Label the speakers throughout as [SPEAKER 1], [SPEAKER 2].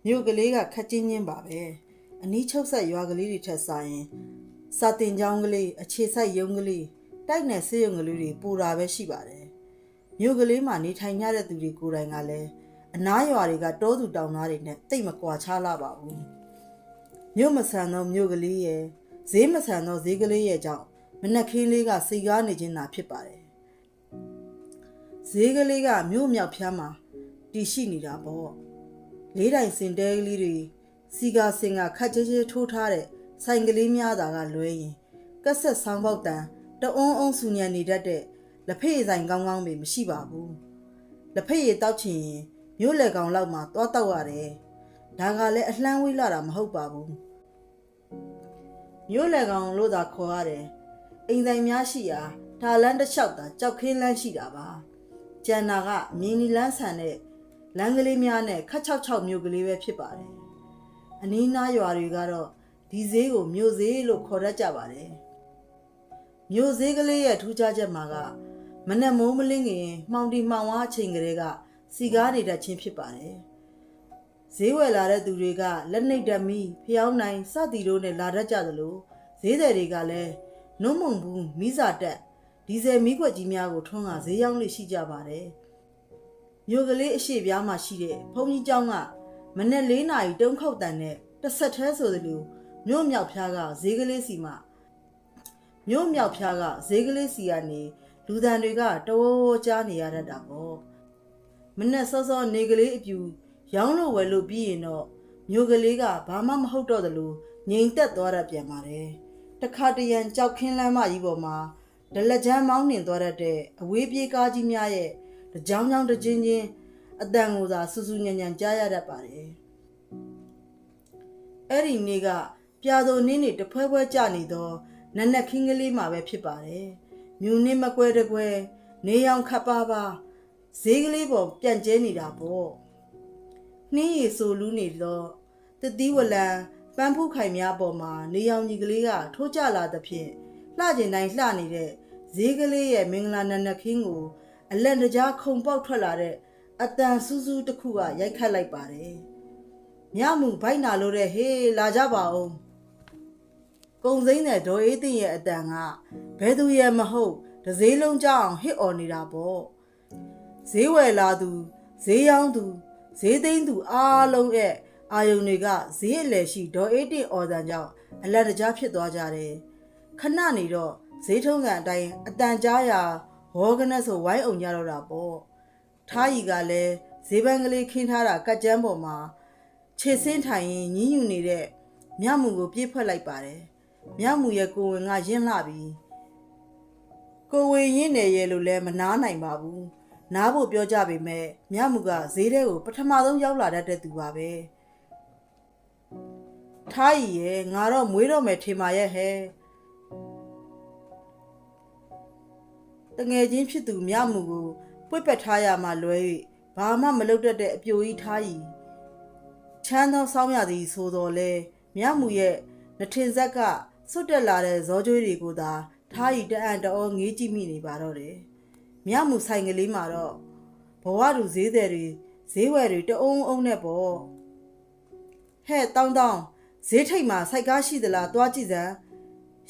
[SPEAKER 1] မြို့ကလေးကခက်ချင်းချင်းပါပဲအနီးချုပ်ဆက်ရွာကလေးတွေထက်စားရင်စာတင်ကျောင်းကလေးအခြေဆိုင်ရုံးကလေးတိုက်နယ်ဆေးရုံကလေးတွေပူတာပဲရှိပါတယ်မြို့ကလေးမှာနေထိုင်ကြတဲ့သူတွေကိုယ်တိုင်ကလည်းအနားရွာတွေကတောသူတောင်သားတွေနဲ့တိတ်မကွာခြားလာပါဘူးမြို့မဆန်သောမြို့ကလေးရဲ့ဈေးမဆန်သောဈေးကလေးရဲ့ကြောင့်မနက်ခင်းလေးကစီကားနေခြင်းသာဖြစ်ပါတယ်ဈေးကလေးကမြို့မြောက်ဖျားမှာတည်ရှိနေတာပေါ့လေးတိုင်စင်တဲကလေးတွေစီကာစင်ကခက်ကြဲကြဲထိုးထားတဲ့ဆိုင်ကလေးများသာကလွဲရင်ကက်ဆက်ဆောင်းပေါက်တန်တအုံးအုံးဆူညံနေတတ်တဲ့လက်ဖက်ရည်ဆိုင်ကောင်းကောင်းပဲမရှိပါဘူးလက်ဖက်ရည်တောက်ချင်ရင်မြို့လေကောင်လောက်မှာသွားတောက်ရတယ်ဒါကလည်းအလှမ်းဝေးလာတာမဟုတ်ပါဘူးမြို့လေကောင်လို့သာခေါ်ရတယ်အိမ်ဆိုင်များရှိရာဒါလန်းတစ်လျှောက်သာကြောက်ခင်းလန်းရှိတာပါကျန်တာကမြင်းနီလန်းဆန်တဲ့လမ်းကလေးများနဲ့ခက်ချောက်ချောက်မြို့ကလေးပဲဖြစ်ပါတယ်အနီးနားရွာတွေကတော့ဒီဈေးကိုမြို့ဈေးလို့ခေါ်တတ်ကြပါတယ်မြို့ဈေးကလေးရဲ့ထူးခြားချက်မှာကမနက်မိုးမလင်းခင်မှောင်တီမှောင်ဝါအချိန်ကလေးကစီကားနေတတ်ခြင်းဖြစ်ပါတယ်ဈေးဝယ်လာတဲ့သူတွေကလက်နှိပ်ဓမီဖျောင်းနိုင်စသည်တို့နဲ့လာတတ်ကြသလိုဈေးသည်တွေကလည်းနုံမုံဘူးမိစာတက်ဒီဇယ်မီးခွက်ကြီးများကိုထွန်းကဈေးရောင်းလေးရှိကြပါတယ်မြို့ကလေးအရှိပြားမှာရှိတဲ့ဘုံကြီးကျောင်းကမနက်၄နာရီတုံးခောက်တန်နဲ့တစ်ဆက်သေးဆိုသလိုမြို့မြောက်ဖျားကဈေးကလေးစီမှာမြို့မြောက်ဖျားကဈေးကလေးစီကနေလူတန်တွေကတဝဝကြားနေရတတ်တာပေါ့မနက်စောစောနေကလေးအပြူရောင်းလို့ဝယ်လို့ပြီးရင်တော့မြို့ကလေးကဘာမှမဟုတ်တော့သလိုငြိမ်သက်သွားတတ်ပြန်ပါတယ်တခါတရံကြောက်ခင်းလမ်းမကြီးပေါ်မှာဒလက်ချမ်းမောင်းနှင်သွားတတ်တဲ့အဝေးပြေးကားကြီးများရဲ့တကြောင်ကြောင်တချင်းချင်းအတန်ကိုသာစူးစူးညံ့ညံ့ကြားရတတ်ပါတယ်အဲ့ဒီနေ့ကပြာတော်နင်းနေတဖွဲဖွဲကြနေတော့နက်နက်ခင်းကလေးမှာပဲဖြစ်ပါတယ်မြူနစ်မကွဲတကွဲနေရောင်ခပ်ပါပါဈေးကလေးပေါ်ပြန့်ကျဲနေတာပေါ့နှင်းရီဆိုလူးနေတော့တတိဝလံပန်းဖူးခိုင်များပေါ်မှာနေရောင်ကြီးကလေးကထိုးကျလာသဖြင့်လှကျင်တိုင်းလှနေတဲ့ဈေးကလေးရဲ့မင်္ဂလာနက်နက်ခင်းကိုအလန့်တကြားခုံပေါက်ထွက်လာတဲ့အတန်စူးစူးတစ်ခုကရိုက်ခတ်လိုက်ပါတယ်မြမှုဘိုက်နာလို့တဲ့ဟေးလာကြပါဦးကုံစိမ့်တဲ့ဒေါ်အေးတင်ရဲ့အတန်ကဘယ်သူရဲ့မဟုတ်တစည်းလုံးကြောင်းဟစ်អော်နေတာပေါ့ဈေးဝယ်လာသူဈေးရောင်းသူဈေးသိမ်းသူအားလုံးရဲ့အာယုံတွေကဈေးအလယ်ရှိဒေါ်အေးတင်အော်တန်ကြောင့်အလန့်တကြားဖြစ်သွားကြတယ်ခဏနေတော့ဈေးထုံးကန်အတိုင်းအတန်ကြားရာဟောကနက်ဆိုဝိုင်းအောင်ကြတော့တာပေါ့ထားရီကလည်းဈေးပန်းကလေးခင်းထားတာကတ်ကြမ်းပေါ်မှာခြေစင်းထိုင်ရင်ညင်းညူနေတဲ့မြမှုကိုပြေးဖွက်လိုက်ပါတယ်မြမှုရဲ့ကိုဝင်ကရင်းလှပြီကိုဝင်ရင်းနေရဲ့လို့လည်းမနားနိုင်ပါဘူးနားဖို့ပြောကြပေမဲ့မြမှုကဈေးထဲကိုပထမဆုံးရောက်လာတတ်တဲ့သူပါပဲထားရီရဲ့ငါတော့မွေးတော့မယ်ထင်ပါရဲ့ဟဲ့တငယ်ချင်းဖြစ်သူမြမှုကိုပွေ့ပက်ထားရမှလွဲ၍ဘာမှမလုပ်တတ်တဲ့အပြိုကြီးထားရီချမ်းသောစောင်းရသည်ဆိုတော်လဲမြမှုရဲ့နှထင်ဆက်ကဆွတ်တက်လာတဲ့ဇောကြွေးတွေကိုသာထားရီတအံ့တော်ငေးကြည့်မိနေပါတော့တယ်မြမှုဆိုင်ကလေးမှာတော့ဘဝတူဈေးသည်တွေဈေးဝယ်တွေတအုံအုံနဲ့ပေါ့ဟဲ့တောင်းတောင်းဈေးထိပ်မှာစိုက်ကားရှိသလားသွားကြည့်စမ်း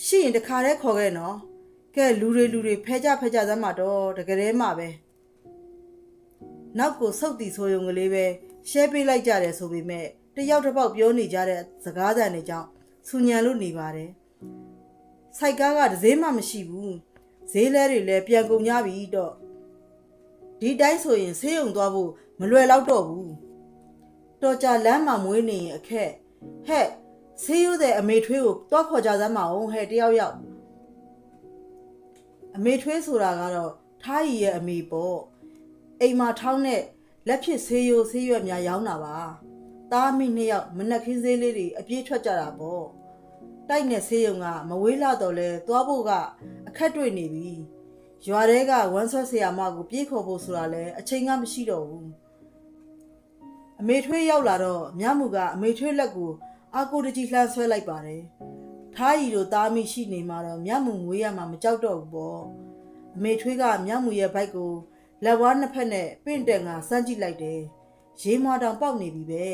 [SPEAKER 1] ရှိရင်တခါတည်းခေါ်ခဲ့နော်ကဲလူတွေဖဲကြစမ်းမှာတော့တကယ်တည်းမှာပဲနောက်ကိုဆုတ်တီဆိုယုံကလေးပဲရှဲပေးလိုက်ကြတယ်ဆိုပေမဲ့တယောက်တစ်ပေါက်ပြောနေကြတဲ့စကားသံတွေကြောင့်ဆူညံလို့နေပါတယ်စိုက်ကားကတစ်စည်းမှမရှိဘူးဈေးလဲတွေလည်းပြန်ကုန်ကြပြီတော့ဒီတိုင်းဆိုရင်ဆေးရုံသွားဖို့မလွယ်တော့ဘူးတော်ကြလမ်းမှာမွေးနေရင်အခက်ဟဲ့ဆေးရိုးတဲ့အမေထွေးကိုတွားခေါ်ကြစမ်းမအောင်ဟဲ့တယောက်အမေထွေးဆိုတာကတော့ထားရီရဲ့အမေပေါ့အိမ်မှာထောင်းတဲ့လက်ဖြစ်ဆေးရိုးဆေးရွက်များရောင်းတာပါသားမိနှစ်ယောက်မနက်ခင်းဈေးလေးတွေအပြေးထွက်ကြတာပေါ့တိုက်နဲ့ဆေးရုံကမဝေးလာတော့လဲသွားဖို့ကအခက်တွေ့နေပြီရွာထဲကဝမ်းဆွဲဆရာမကိုပြေးခေါ်ဖို့ဆိုတာလဲအချိန်ကမရှိတော့ဘူးအမေထွေးရောက်လာတော့မြမှုကအမေထွေးလက်ကိုအာကိုတကြီးလှမ်းဆွဲလိုက်ပါတယ်ထားရီတို့သားမိရှိနေမှာတော့မြမှုငွေရမှာမကြောက်တော့ဘူးပေါ့အမေထွေးကမြမှုရဲ့ဘိုက်ကိုလက်ဝါးနှစ်ဖက်နဲ့ပင့်တယ်ငါစမ်းကြည့်လိုက်တယ်ရေမွာတောင်ပေါက်နေပြီပဲ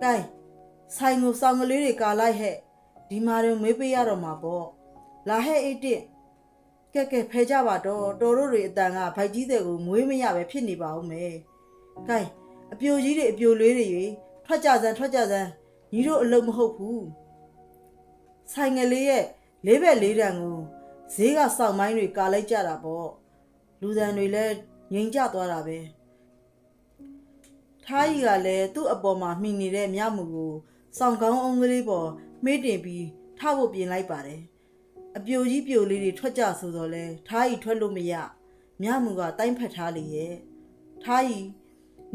[SPEAKER 1] ကိုင်းဆိုင်ကိုစောင်းကလေးတွေကာလိုက်ဟဲ့ဒီမှာတော့မေးပေးရတော့မှာပေါ့လာဟဲ့အိတ်တစ်ကဲဖဲကြပါတော့တော်တို့တွေအတန်ကဗိုက်ကြီးတဲ့ကိုမွေးမရပဲဖြစ်နေပါဦးမယ်ကိုင်းအပြိုကြီးတွေအပြိုလေးတွေထွက်ကြစမ်းညီတို့အလုံးမဟုတ်ဘူးဆိုင်ငယ်လေးရဲ့လေးဘက်လေးတန်ကိုဈေးကစောင်းမိုင်းတွေကာလိုက်ကြတာပေါ့လူတန်တွေလည်းငိမ်ကျသွားတာပဲထားကြီးကလည်းသူ့အပေါ်မှာမှီနေတဲ့မြမှုကိုစောင်းကောင်းအောင်ကလေးပေါ်မေးတင်ပြီးထဖို့ပြင်လိုက်ပါတယ်အပြိုကြီးပြိုလေးတွေထွက်ကြဆိုတော့လဲထားကြီးထွက်လို့မရမြမှုကတိုင်းဖက်ထားလေရဲ့ထားကြီး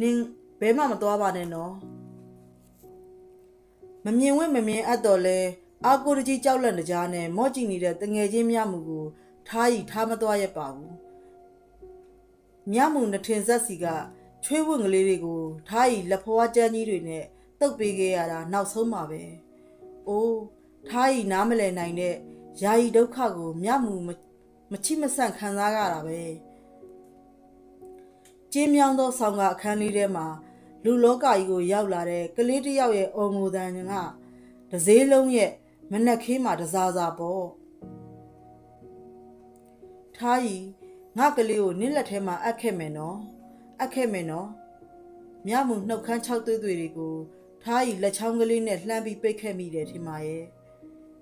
[SPEAKER 1] နင်းဘဲမှမသွားပါနဲ့နော်မမြင်ဝင့်မမြင်အပ်တော့လဲအာကိုတကြီးကြောက်လန့်တကြားနဲ့မော့ကြည့်နေတဲ့တငယ်ချင်းမြမှုကိုထားကြီးထားမသွားရပါဘူးမြမှုနှထင်ဆက်စီကချွေးဝင့်ကလေးတွေကိုထားကြီးလက်ဖွားကျန်းကြီးတွေနဲ့တုပ်ပေးခဲ့ရတာနောက်ဆုံးပါပဲ။အိုးထားကြီးနားမလည်နိုင်တဲ့ယာယီဒုက္ခကိုမြမှုမချိမဆန့်ခံစားရတာပဲ။ကျင်းမြောင်းသောဆောင်ကအခန်းလေးထဲမှာလူလောကကြီးကိုရောက်လာတဲ့ကလေးတစ်ယောက်ရဲ့အော်ငိုတန်ကတစည်းလုံးရဲ့မနက်ခင်းမှာတစားစားပေါ့။ထားကြီးငါကလေးကိုနင့်လက်ထဲမှာအပ်ခဲ့မယ်နော်မြမှုနှုတ်ခမ်း6သွေးတွေကိုထားရီလက်ချောင်းကလေးနဲ့လှမ်းပြီးပိတ်ခဲ့မိတယ်ထင်ပါရဲ့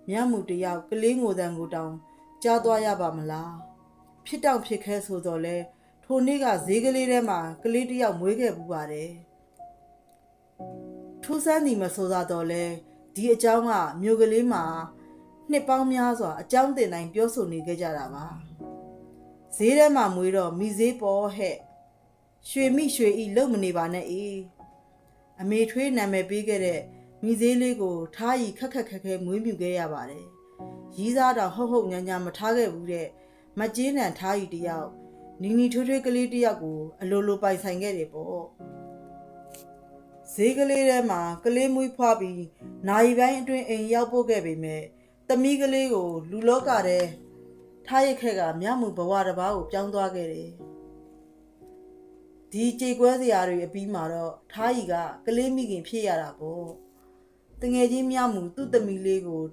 [SPEAKER 1] မြမှုတယောက်ကလေးငိုတန်ကိုတောင်ကြားသွားရပါမလားဖြစ်တောင်ဖြစ်ခဲဆိုတော့လဲထိုနေ့ကဈေးကလေးထဲမှာကလေးတယောက်မွေးခဲ့ပူပါတယ်ထူးဆန်းသည်မဆိုတော့လဲဒီအကြောင်းကမြို့ကလေးမှာနှစ်ပေါင်းများစွာအကြောင်းတင်တိုင်းပြောဆိုနေကြကြတာပါဈေးထဲမှာမွေးတော့မိဈေးပေါ်ဟဲ့ရွှေမိရွှေဤလုံမနေပါနဲ့အေးအမေထွေးနာမည်ပေးခဲ့တဲ့မိဈေးလေးကိုထားရီခက်ခဲမွေးမြူခဲ့ရပါတယ်ရီးစားတော့ဟုတ်ညာမထားခဲ့ဘူးတဲ့မကျင်းနံထားရီတယောက်နီထွေးကလေးတယောက်ကိုအလိုပိုင်ဆိုင်ခဲ့တယ်ပေါ့ဈေးကလေးထဲမှာကလေးမွေးဖွားပြီးနိုင်ပိုင်းအတွင်းအိမ်ရောက်ပို့ခဲ့ပေမဲ့သမီးကလေးကိုလူလောကထဲထားရခဲ့ကမြမှုဘဝတစ်ပါးကိုပြောင်းသွားခဲ့တယ်ဒီကြေကွဲစရာတွေအပြီးမှာတော့ထားရီကကလေးမိခင်ဖြစ်ရတာပေါ့တငယ်ချင်းမြမှုသူ့သမီးလေးကို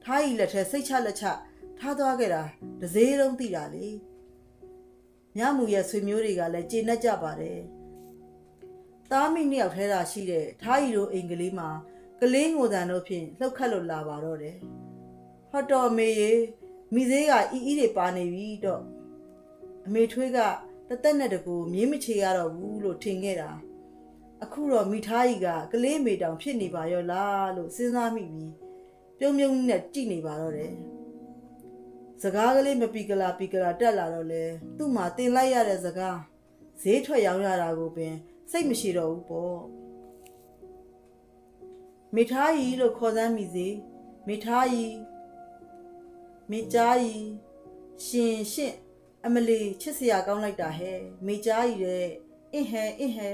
[SPEAKER 1] ထားရီလက်ထဲစိတ်ချလက်ချထားသွားခဲ့တာတစည်းလုံးသိတာလေမြမှုရဲ့ဆွေမျိုးတွေကလည်းကျေနပ်ကြပါတယ်သားမိနှစ်ယောက်ထဲသာရှိတဲ့ထားရီတို့အိမ်ကလေးမှာကလေးငိုတန်တို့ဖြင့်လှုပ်ခတ်လို့လာပါတော့တယ်ဟောတော်မေရေမိသေးကအီတွေပါနေပြီတော့အမေထွေးကတသက်နဲ့တကူမြင်းမချေရတော့ဘူးလို့ထင်ခဲ့တာအခုတော့မိထားကြီးကကလေးမေတောင်ဖြစ်နေပါရောလားလို့စဉ်းစားမိပြီးပြုံးနဲ့ကြည့်နေပါတော့တယ်စကားကလေးမပီကလာတက်လာတော့လေသူ့မှာတင်လိုက်ရတဲ့စကားဈေးထွက်ရောင်းရတာကိုပင်စိတ်မရှိတော့ဘူးပေါ့မိထားကြီးလို့ခေါ်စမ်းမိစေမိထားကြီးမိကြားကြီးရှင်အမလီချစ်စရာကောင်းလိုက်တာဟဲ့မိကြားကြီးတဲ့အင်းဟဲ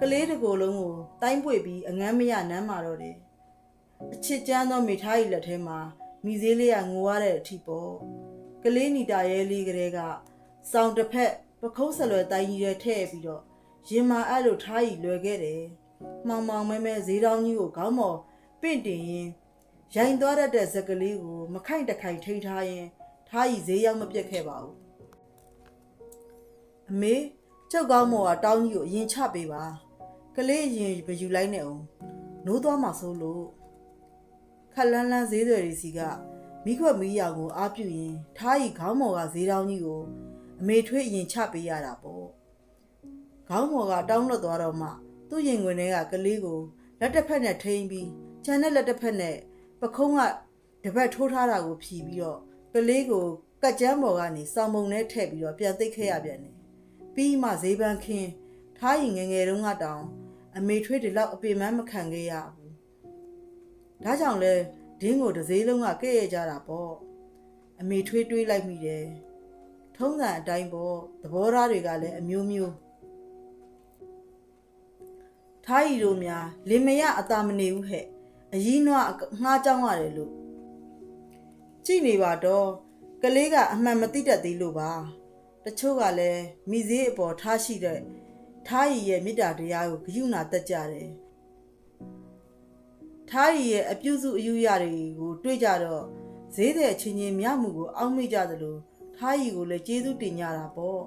[SPEAKER 1] ကလေးတကိုယ်လုံးကိုတိုင်းပွေပြီးအငမ်းမရနမ်းမာတော့တယ်အချစ်ကျမ်းသောမိထားကြီးလက်ထဲမှာမိသေးလေးကငိုရတဲ့အထိပေါ့ကလေးနီတာရဲလေးကလေးကစောင်းတစ်ဖက်ပခုံးဆလွယ်တိုင်းကြီးထဲထည့်ပြီးတော့ရင်မာအဲ့လိုထားကြီးလွယ်ခဲ့တယ်မှောင်မဲဈေးတောင်းကြီးကိုခေါင်းမော်ပင့်တင်ရင်ရိုင်သွားတတ်တဲ့ဇက်ကလေးကိုမခိုင်တခိုင်ထိန်းထားရင်ထားရီဈေးရောက်မပြတ်ခဲ့ပါဘူးအမေကြောက်ကောင်းမော်ကတောင်းကြီးကိုအရင်ချပေးပါကလေးအရင်မယူလိုက်နဲ့အောင်နိုးသွားမှဆိုလို့ခက်လန်းဈေးတွေစီကမိခွက်မီးရောင်ကိုအားပြုရင်ထားရီခေါင်းမော်ကဈေးတောင်းကြီးကိုအမေထွေးအရင်ချပေးရတာပေါ့ခေါင်းမော်ကတောင်းလွတ်သွားတော့မှသူ့ရင်ခွင်ထဲကကလေးကိုလက်တစ်ဖက်နဲ့ထိန်းပြီးခြံနဲ့လက်တစ်ဖက်နဲ့ပခုံးကတပတ်ထိုးထားတာကိုဖြီးပြီးတော့ကလေးကိုကတ်ကြမ်းပေါ်ကနေစောင်းမုံနဲ့ထည့်ပြီးတော့ပြန်သိပ်ခဲ့ရပြန်တယ်ပြီးမှဈေးပန်းခင်းထားရင်ငယ်တုန်းကတောင်အမေထွေးဒီလောက်အပင်မမခံခဲ့ရဘူးဒါကြောင့်လဲဒင်းကိုတစ်စည်းလုံးကကဲ့ရဲ့ကြတာပေါ့အမေထွေးတွေးလိုက်မိတယ်ထုံးစံအတိုင်းပေါ့သဘောထားတွေကလည်းအမျိုးမျိုးထားရီတို့များလင်မရအသာမနေဘူးဟဲ့အကြီးနွားငှားကြောင်းရတယ်လို့ကြည့်နေပါတော့ကလေးကအမှန်မသိတတ်သေးလို့ပါတချို့ကလည်းမိဈေးအပေါ်ထားရှိတဲ့ထားရီရဲ့မေတ္တာတရားကိုဂရုဏာတက်ကြတယ် ထားရီရဲ့အပြုစုအယူရတွေကိုတွေ့ကြတော့ဈေးတဲ့အချင်းချင်းမြမှုကိုအောက်မေ့ကြသလိုထားရီကိုလည်းကျေးဇူးတင်ကြတာပေါ့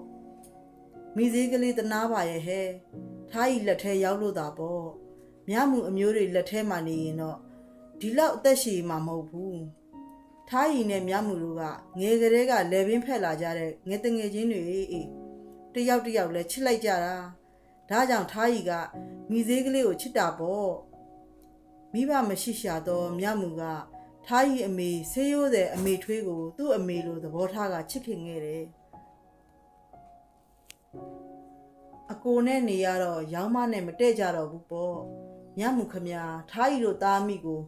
[SPEAKER 1] မိဈေးကလေးတနာပါရဲ့ဟဲ့ထားရီလက်ထဲရောက်လို့တာပေါ့မြမှုအမျိုးတွေလက်ထဲမှာနေရင်တော့ဒီလောက်အသက်ရှည်မှာမဟုတ်ဘူးထားရီနဲ့မြမှုတို့ကငယ်ကလေးကလေပင်ဖက်လာကြတဲ့ငယ်တငယ်ချင်းတွေအေးတယောက်တယောက်လဲချစ်လိုက်ကြတာဒါကြောင့်ထားရီကမိဈေးကလေးကိုချစ်တာပေါ့မိဘမရှိရှာတော့မြမှုကထားရီအမေဆေးရိုးတဲ့အမေထွေးကိုသူ့အမေလိုသဘောထားကချစ်ခင်ခဲ့တယ်အကိုနဲ့နေရတော့ရောင်းမနဲ့မတည့်ကြတော့ဘူးပေါ့မြမှုခမထားရီတို့သားမိကို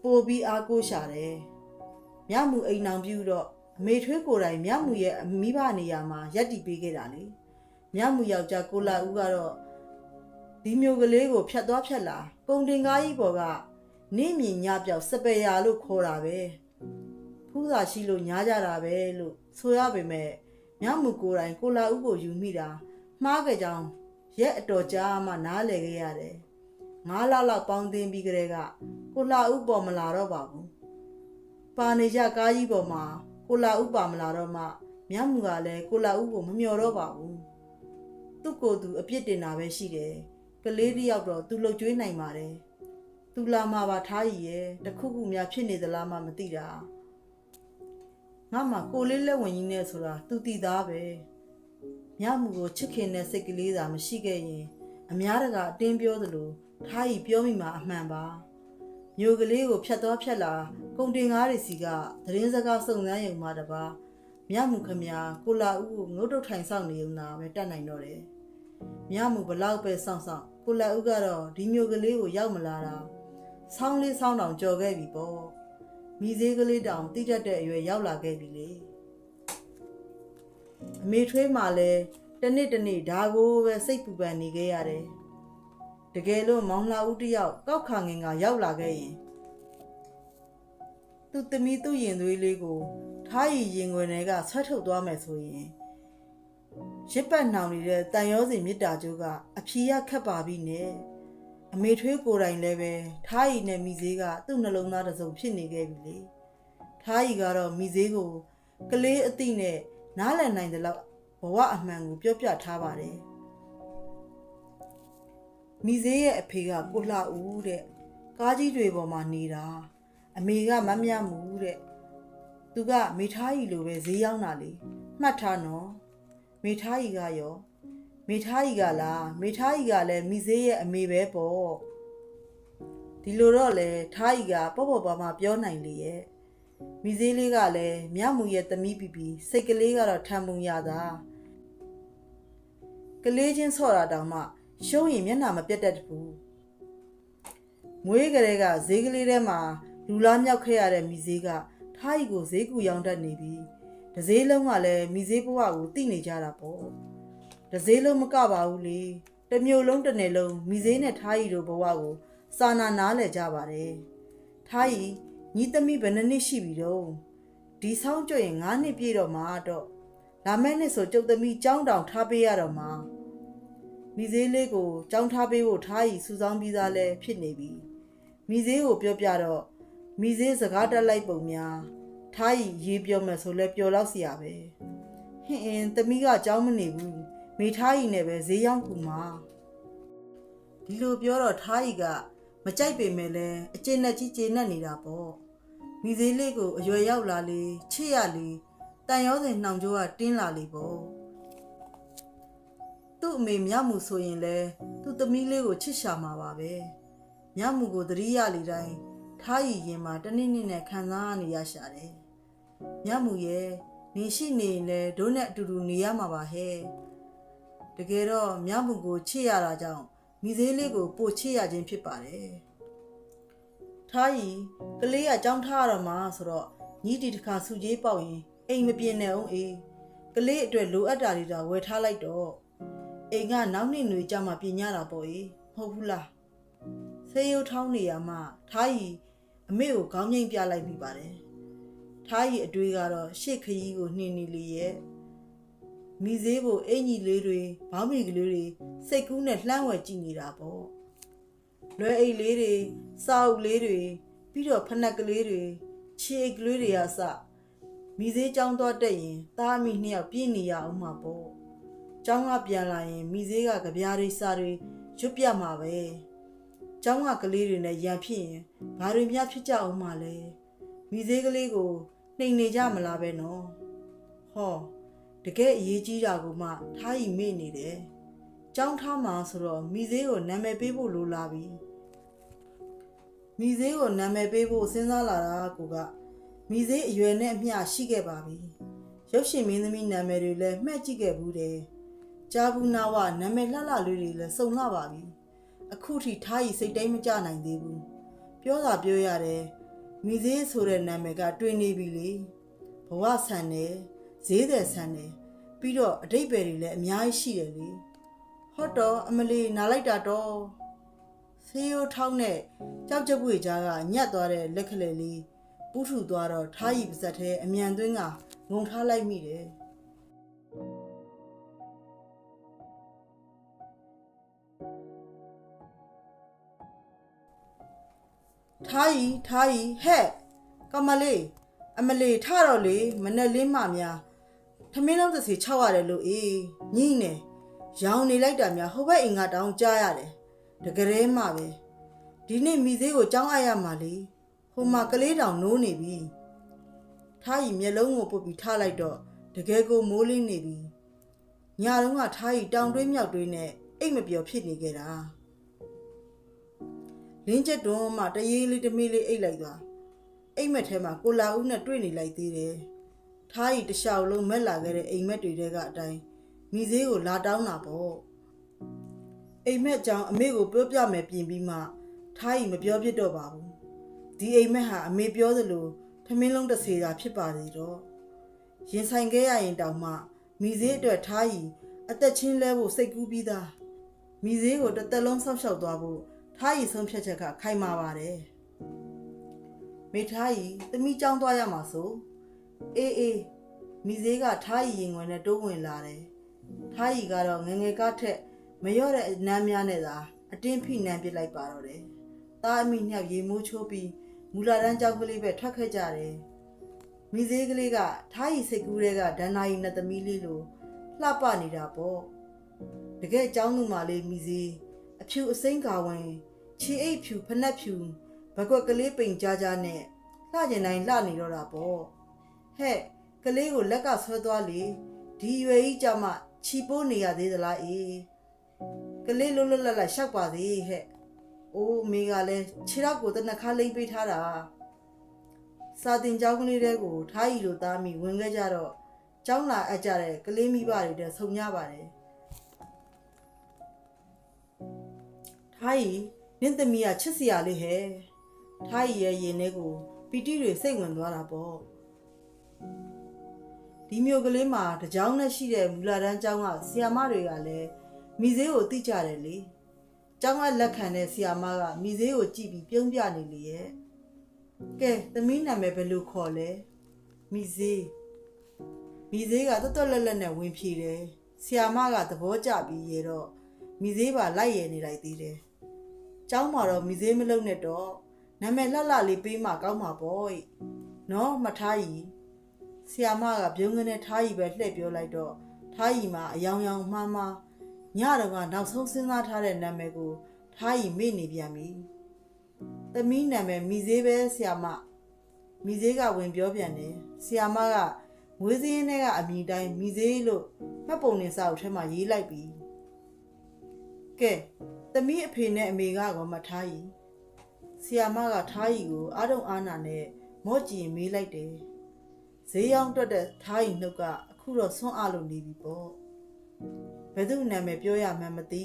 [SPEAKER 1] ပို့ပြီးအားကိုးရှာတယ်မြမှုအိမ်အောင်ပြူတော့အမေထွေးကိုယ်တိုင်မြမှုရဲ့မိဘနေရာမှာရက်တီပေးခဲ့တာလေမြမှုယောက်ျားကိုလာဦးကတော့ဒီမျိုးကလေးကိုဖြတ်သွားဖြတ်လာပုံတင်ကားကြီးပေါ်ကနေမြင်ညပြောက်စပယ်ယာလို့ခေါ်တာပဲဖူးစာရှိလို့ညားကြတာပဲလို့ဆိုရပေမဲ့မြမှုကိုယ်တိုင်ကိုလာဦးကိုယူမိတာမှားကြကြောင်းရက်အတော်ကြာမှနားလည်ခဲ့ရတယ်9 လလောက်ပေါင်းသိမ်းပြီးကြတဲ့ကကိုလာဦးပေါ်မလာတော့ပါဘူးပါနေကြကားကြီးပေါ်မှာကိုလာဦးပါမလာတော့မှမြမှုကလည်းကိုလာဦးကိုမမျှော်တော့ပါဘူးသူ့ကိုယ်သူအပြစ်တင်တာပဲရှိတယ်ကလေးတယောက်တော့သူလှုပ်ကြွေးနိုင်ပါတယ်သူလာမှာပါထားရီရဲ့တခုခုများဖြစ်နေသလားမှမသိတာငါမှကိုလေးလက်ဝင်ကြီးနဲ့ဆိုတာသူတည်သားပဲမြမှုကိုချစ်ခင်တဲ့စိတ်ကလေးသာမရှိခဲ့ရင်အများတကအတင်းပြောသလိုထားရီပြောမိမှာအမှန်ပါမျိုးကလေးကိုဖြတ်သွားဖြတ်လာကုန်တင်ကားတွေစီကသတင်းစကားစုံစမ်းရုံမှတပါမြမှုခမကိုလာဦးကိုငုတ်တုတ်ထိုင်ဆောင်နေုံသာပဲတတ်နိုင်တော့တယ်မြမှုဘလောက်ပဲစောင့်ကိုလာဦးကတော့ဒီမျိုးကလေးကိုရောက်မလာတာဆောင်းလေးဆောင်းတောင်ကြော်ခဲ့ပြီပေါ့မိသေးကလေးတောင်တိတတ်တဲ့အရွယ်ရောက်လာခဲ့ပြီလေအမေထွေးမှလည်းတနေ့ဒါကိုပဲစိတ်ပူပန်နေခဲ့ရတယ်တကယ်လို့မောင်လာဦးတယောက်ကောက်ခါငင်ကရောက်လာခဲ့ရင်သူ့သမီးသူ့ရင်သွေးလေးကိုထားရီရင်ခွင်ထဲကဆွဲထုတ်သွားမယ်ဆိုရင်ရစ်ပတ်နှောင်နေတဲ့တန်ရောစင်မြစ်တာကျိုးကအဖြီရခတ်ပါပြီနဲ့အမေထွေးကိုယ်တိုင်လည်းပဲထားရီနဲ့မိသေးကသူ့နှလုံးသားတစ်စုံဖြစ်နေခဲ့ပြီလေထားရီကတော့မိသေးကိုကလေးအသိနဲ့နားလည်နိုင်တဲ့လောက်ဘဝအမှန်ကိုပြောပြထားပါတယ်မိသေးရဲ့အဖေကကိုလှဦးတဲ့ကားကြီးတွေပေါ်မှာနေတာအမေကမမြမှုတဲ့သူကမိထားရီလိုပဲဈေးရောက်တာလေမှတ်ထားနော်မိထားရီကရောမိထားရီကလားမိထားရီကလည်းမိသေးရဲ့အမေပဲပေါ့ဒီလိုတော့လေထားရီကပေါ့ပေါ့ပါပါပြောနိုင်လေရဲ့မိသေးလေးကလည်းမြမှုရဲ့သမီးပီစိတ်ကလေးကတော့ထံပုံရတာကလေးချင်းဆော့တာတောင်မှရှုံးရင်မျက်နှာမပြတ်တတ်ဘူးမွေးကလေးကဈေးကလေးထဲမှာလူလားမြောက်ခဲ့ရတဲ့မိသေးကထားရီကိုဈေးကူရောင်းတတ်နေပြီတဈေးလုံးကလည်းမိသေးဘဝကိုသိနေကြတာပေါ့တဈေးလုံးမကပါဘူးလေတမျိုးလုံးတစ်နယ်လုံးမိသေးနဲ့ထားရီတို့ဘဝကိုစာနာနားလည်ကြပါတယ်ထားရီညီသမီးဘယ်နှစ်ရှိပြီတော့ဒီဆောင်ကြွရင်9 နှစ်ပြည့်တော့မှာတော့လာမယ့်နှစ်ဆိုကျုပ်သမီးကြောင်းတောင်ထားပေးရတော့မှာမိသေးလေးကိုကြောင်းထားပေးဖို့ထားရီစူဆောင်းပြီးသားလဲဖြစ်နေပြီမိသေးကိုပြောပြတော့မိသေးစကားတက်လိုက်ပုံများထားရီရေးပြောမယ်ဆိုလဲပျော်လောက်เสียပဲဟင်းသမီးကကြောင်းမနေဘူးမိထားရီနဲ့ပဲဈေးရောက်ကူမှာဒီလိုပြောတော့ထားရီကမကြိုက်ပေမဲ့လဲအကျဉ်းနဲ့ကြီးကျေနပ်နေတာပေါ့မိသေးလေးကိုအရွယ်ရောက်လာလေချစ်ရလေတန်ရောစင်နှောင်ကြိုးကတင်းလာလေပေါ့သူ့အမေမြမှုဆိုရင်လဲသူ့သမီးလေးကိုချစ်ရှာမှာပါပဲမြမှုကိုသတိရလေတိုင်းထားရီရင်မှာတနည်းနည်းနဲ့ခံစားနေရရှာတယ်မြမှုရဲ့နေရှိနေရင်လဲဒိုးနဲ့အတူတူနေရမှာပါဟဲ့တကယ်တော့မြမှုကိုချစ်ရတာကြောင့်မိသေးလေးကိုပို့ချစ်ရခြင်းဖြစ်ပါတယ်ထားရီကလေးကကြောင်းထားရတော့မှဆိုတော့ညီတီတစ်ခါစုကြီးပေါက်ရင်အိမ်မပြင်းနဲ့အောင်အေးကလေးအတွက်လိုအပ်တာတွေတော့ဝယ်ထားလိုက်တော့အိမ်ကနောက်နှစ်ຫນွေကြမှာပြင်ရတာပေါ့အေးမဟုတ်ဘူးလားဆေးရုံထောင်းနေရမှထားရီအမေကိုခေါင်းငိမ့်ပြလိုက်ပြီးပါတယ်ထားရီအတွေးကတော့ရှေ့ခရီးကိုနှင်းနေလေရဲ့မိသေးကိုအင်ကြီးလေးတွေဘောင်းမီကလေးတွေစိတ်ကူးနဲ့လှမ်းဝယ်ကြည့်နေတာပေါ့ လွယ်အိတ်လေးတွေစာအုပ်လေးတွေပြီးတော့ဖနက်ကလေးတွေခြေအိတ်ကလေးတွေအစမိသေးကျောင်းသွားတက်ရင်သားအမိနှစ်ယောက်ပြည့်နေရအောင်မှာပေါ့ကျောင်းကပြန်လာရင်မိသေးကကြပြားတွေစာတွေရွတ်ပြမှာပဲကျောင်းကကလေးတွေနဲ့ရံဖြစ်ရင်ဘာတွေများဖြစ်ကြအောင်မှာလဲမိသေးကလေးကိုနှိမ်နေကြမလားပဲနော်ဟောတကယ်အရေးကြီးတာကိုမှထားရီမေ့နေတယ်ကျောင်းထားမှာဆိုတော့မိသေးကိုနာမည်ပေးဖို့လိုလာပြီမိသေးကိုနာမည်ပေးဖို့စဉ်းစားလာတာကိုကမိသေးအရွယ်နဲ့အမျှရှိခဲ့ပါပြီရုပ်ရှင်မင်းသမီးနာမည်တွေလည်းမှတ်ကြည့်ခဲ့ဘူးတယ်ကြာဘူးနာဝနာမည်လှလှလေးတွေလည်းစုံလှပါပြီအခုထိထားရီစိတ်တိုင်းမကြနိုင်သေးဘူးပြောတာပြောရတယ်မိသေးဆိုတဲ့နာမည်ကတွင်နေပြီလေဘဝဆန်တယ်ဈေးတယ်ဆန်တယ်ပြီးတော့အတိတ်ပဲတွေလည်းအများကြီးရှိတယ်လေဟုတ်တော့အမလီနားလိုက်တာတော့ဆေးရိုးထောင်းနဲ့ကြောက်ကြပွေကြားကညက်သွားတဲ့လက်ကလေးလေးပူးထူသွားတော့ထားရီပါဇက်ထဲအမြန်သွင်းကငုံထားလိုက်မိတယ်ထားရီဟဲ့ကမလေးအမလေးထတော့လေမနဲ့လင်းမများထမင်းလုံးတစ်စီ6ရတယ်လို့အေးညင်းနေရောင်နေလိုက်တာများဟိုဘက်အိမ်ကတောင်ကြားရတယ်တကယ်ရဲမှပဲဒီနေ့မိသေးကိုကြောင်းအပ်ရမှာလေဟိုမှာကလေးတောင်နိုးနေပြီထားရီမျက်လုံးကိုပုတ်ပြီးထားလိုက်တော့တကယ်ကိုမိုးလင်းနေပြီညတုန်းကထားရီတောင်တွေးမြောက်တွေးနဲ့အိတ်မပျော်ဖြစ်နေခဲ့တာလင်းချက်တွန်းမှတရေးလေးတမေးလေးအိတ်လိုက်သွားအိတ်မက်ထဲမှာကိုလာဦးနဲ့တွေ့နေလိုက်သေးတယ်ထားရီတလျှောက်လုံးမက်လာခဲ့တဲ့အိမ်မက်တွေတဲကအတိုင်းမိသေးကိုလာတောင်းတာပေါ့အိမ်မက်ကြောင့်အမေကိုပြောပြမယ်ပြင်ပြီးမှထားရီမပြောပြတော့ပါဘူးဒီအိမ်မက်ဟာအမေပြောသလိုထမင်းလုံးတစ်စေတာဖြစ်ပါသေးတော့ရင်ဆိုင်ခဲ့ရရင်တောင်မှမိသေးအတွက်ထားရီအသက်ချင်းလဲဖို့စိတ်ကူးပြီးသားမိသေးကိုတစ်သက်လုံးဆောက်ရှောက်သွားဖို့ထားရီဆုံးဖြတ်ချက်ကခိုင်မာပါတယ်မိထားရီသမီးကြောင်းသွားရမှာဆိုအေးမိသေးကထားရီရင်ဝင်နဲ့တိုးဝင်လာတယ်ထားရီကတော့ငငယ်ကားထက်မလျော့တဲ့အနမ်းများနဲ့သာအတင်းဖိနှံပစ်လိုက်ပါတော့တယ်သားအမိညှောက်ရေမိုးချိုးပြီးမူလာတန်းကြောက်ကလေးပဲထွက်ခဲ့ကြတယ်မိသေးကလေးကထားရီစိတ်ကူးတွေကဒဏ္ဍာရီနဲ့သမီးလေးလိုလှပနေတာပေါ့တကယ်ကြောင်းသူမလေးမိသေးအဖြူအစိမ်းကာဝင်ခြေအိပ်ဖြူဖနက်ဖြူဘကွက်ကလေးပိန်ကြားကြားနဲ့လှကျင်တိုင်းလှနေတော့တာပေါ့ဟဲ့ကလေးကိုလက်ကဆွဲသွားလေဒီရွယ်ကြီးကြမှာချီပိုးနေရသေးသလားအေးကလေးလွတ်လွတ်လပ်လပ်ရှောက်ပါသေးဟဲ့အိုးမိကလည်းခြေတော့ကိုတနခါလိမ့်ပေးထားတာစာတင်ကျောင်းကလေးတွေကိုထားရီလိုသားမိဝင်ခဲ့ကြတော့ကျောင်းလာအပ်ကြတဲ့ကလေးမိဘတွေတဲ့ဆုံကြပါတယ်ထားရီနင့်သမီးကချစ်စရာလေးဟဲ့ထားရီရဲ့ရင်ထဲကိုပီတိတွေစိတ်ဝင်သွားတာပေါ့ဒီမျိုးကလေးမှာတကြောင်နဲ့ရှိတဲ့မူလာတန်းကျောင်းကဆီယာမတွေကလည်းမိသေးကိုသိကြတယ်လေကျောင်းကလက်ခံတဲ့ဆီယာမကမိသေးကိုကြည့်ပြီးပြုံးပြနေလေရဲ့ကဲသမီးနာမည်ဘယ်လိုခေါ်လဲမိသေးကတော်တော်လက်လက်နဲ့ဝင်ဖြေတယ်ဆီယာမကသဘောကျပြီးရေတော့မိသေးပါလိုက်ရနေလိုက်သေးတယ်ကျောင်းမှာတော့မိသေးမလုံနဲ့တော့နာမည်လှလှလေးပေးမှကောင်းမှာပေါ့နော်မထားရီဆီယာမကပြုံးကနေထားရီပဲလှည့်ပြောလိုက်တော့ထားရီမှာအယောင်ယောင်မှားမှားညတော့ကနောက်ဆုံးစဉ်းစားထားတဲ့နာမည်ကိုထားရီမေ့နေပြန်ပြီသမီးနာမည်မိသေးပဲဆီယာမမိသေးကဝင်ပြောပြန်တယ်ဆီယာမကမွေးစင်းထဲကအမိတိုင်းမိသေးလို့မှတ်ပုံနေစာအုပ်ထဲမှာရေးလိုက်ပြီကဲသမီးအဖေနဲ့အမေကောမထားရီဆီယာမကထားရီကိုအားတုံအားနာနဲ့မော့ကြည့်မေးလိုက်တယ်ဈေးရောင်းတွက်တဲ့ထားရီနှုတ်ကအခုတော့ဆွန့်အားလို့နေပြီပေါ့ဘယ်သူနာမည်ပြောရမှန်းမသိ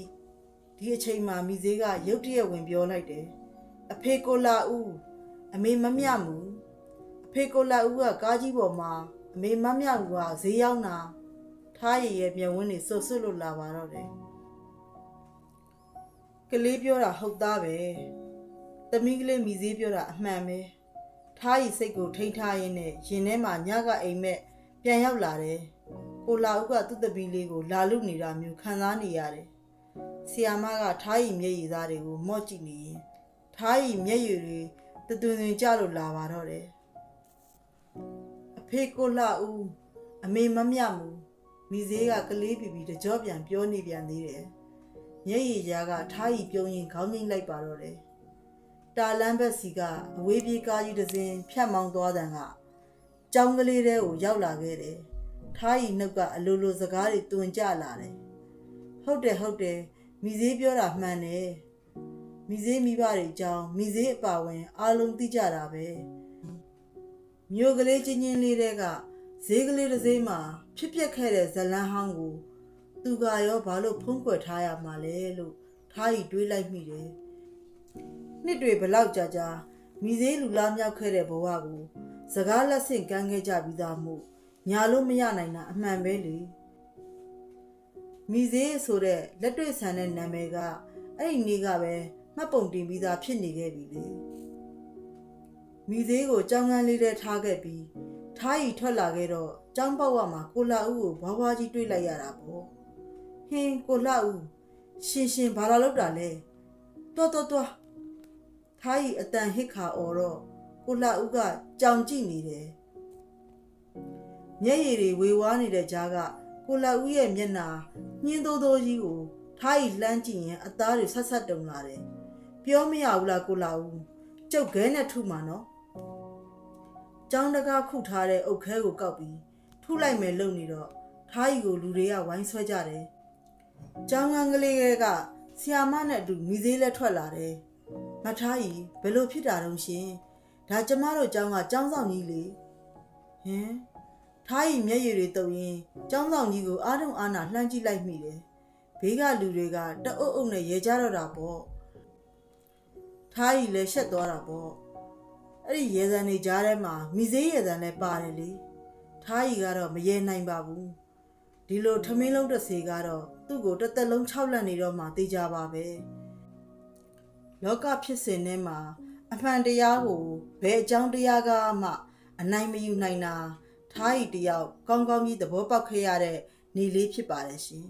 [SPEAKER 1] ဒီအချိန်မှာမိသေးကရုတ်တရက်ဝင်ပြောလိုက်တယ်အဖေကိုလာဦးအမေမမြမှုအဖေကိုလာဦးကကားကြီးပေါ်မှာအမေမမြမှုကဈေးရောင်းတာထားရီရဲ့မျက်ဝန်းတွေဆွတ်ဆွတ်လို့လာပါတော့တယ်ကလေးပြောတာဟုတ်သားပဲသမီးကလေးမိသေးပြောတာအမှန်ပဲထားရီစိတ်ကိုထိန်းထားရင်းနဲ့ရင်ထဲမှာညကအိမ်မက်ပြန်ရောက်လာတယ်ကိုလာဦးကသူ့သမီးလေးကိုလာလုနေတာမျိုးခံစားနေရတယ် ဆီယာမကထားရီမျက်ရည်သားတွေကိုမော့ကြည့်နေရင်ထားရီမျက်ရည်တွေတသွင်သွင်ကျလို့လာပါတော့တယ်အဖေကိုလှဦးအမေမမြမူမိသေးကကလေးပြတကြောပြန်ပြောနေပြန်သေးတယ်မျက်ရည်ကြားကထားရီပြုံးရင်ခေါင်းငိမ့်လိုက်ပါတော့တယ်တာလန်းဘက်စီကအဝေးပြေးကားကြီးတစ်စင်းဖြတ်မောင်းသွားတဲ့ကကြောင်းကလေးတဲကိုရောက်လာခဲ့တယ်ထားရီနှုတ်ကအလိုလိုစကားတွေတွင်ကျလာတယ်ဟုတ်တယ်မိသေးပြောတာမှန်တယ်မိသေးမိဘတွေအကြောင်းမိသေးအပါဝင်အားလုံးသိကြတာပဲမြို့ကလေးချင်းချင်းလေးတဲကဈေးကလေးတစ်စိမ်းမှာဖြစ်ပျက်ခဲ့တဲ့ဇလန်းဟောင်းကိုသူကရောဘာလို့ဖုံးကွယ်ထားရမှာလဲလို့ထားရီတွေးလိုက်မိတယ်နှစ်တွေဘလောက်ကြာမိသေးလူလားမြောက်ခဲ့တဲ့ဘဝကိုစကားလက်ဆင့်ကမ်းခဲ့ကြပြီးသားမှုညာလို့မရနိုင်တာအမှန်ပဲလေမိသေးဆိုတဲ့လက်တွေ့ဆန်တဲ့နာမည်ကအဲ့ဒီနေ့ကပဲမှတ်ပုံတင်ပြီးသားဖြစ်နေခဲ့ပြီလေမိသေးကိုကြောင်းကန်းလေးထဲထားခဲ့ပြီးထားရီထွက်လာခဲ့တော့ကျောင်းပေါက်ဝမှာကိုလာဦးကိုဘွားကြီးတွေ့လိုက်ရတာပေါ့ဟင်းကိုလာဦးရှင်ဘာလာလောက်တာလဲတော်ထားရီအတန်ဟစ်ခါအော်တော့ကိုလာဦးကကြောင်ကြည့်နေတယ်မျက်ရည်တွေဝေဝါးနေတဲ့ကြားကကိုလာဦးရဲ့မျက်နှာညှင်းသိုးကြီးကိုထားရီလှမ်းကြည့်ရင်အသားတွေဆက်တုံလာတယ်ပြောမရဘူးလားကိုလာဦးကျုပ်ခဲနဲ့ထုမှာနော်ကျောင်းတကားခုထားတဲ့အုတ်ခဲကိုကောက်ပြီးထုလိုက်မယ်လုပ်နေတော့ထားရီကိုလူတွေကဝိုင်းဆွဲကြတယ်ကျောင်းကန်းကလေးကဆီယာမနဲ့အတူမိသေးလက်ထွက်လာတယ်မထားရီဘယ်လိုဖြစ်တာတုံးရှင်ဒါကျမတို့ကျောင်းကကျောင်းဆောင်ကြီးလေဟင်ထားရီမျက်ရည်တွေတုပ်ရင်ကျောင်းဆောင်ကြီးကိုအားတုံအားနာလှမ်းကြည့်လိုက်မိတယ်ဘေးကလူတွေကတအုပ်အုပ်နဲ့ရဲကြတော့တာပေါ့ထားရီလည်းရှက်သွားတာပေါ့အဲ့ဒီရဲစံတွေကြားထဲမှာမိသေးရဲစံလည်းပါတယ်လေထားရီကတော့မရဲနိုင်ပါဘူးဒီလိုထမင်းလုံးတစ်စေကတော့သူ့ကိုတစ်သက်လုံး6လက်နေတော့မှသိကြပါပဲလောကဖြစ်စဉ်ထဲမှာအမှန်တရားကိုဘယ်အကြောင်းတရားကမှအနိုင်မယူနိုင်တာထားရီတယောက်ကောင်းကောင်းကြီးသဘောပေါက်ခဲ့ရတဲ့နေ့လေးဖြစ်ပါတယ်ရှင်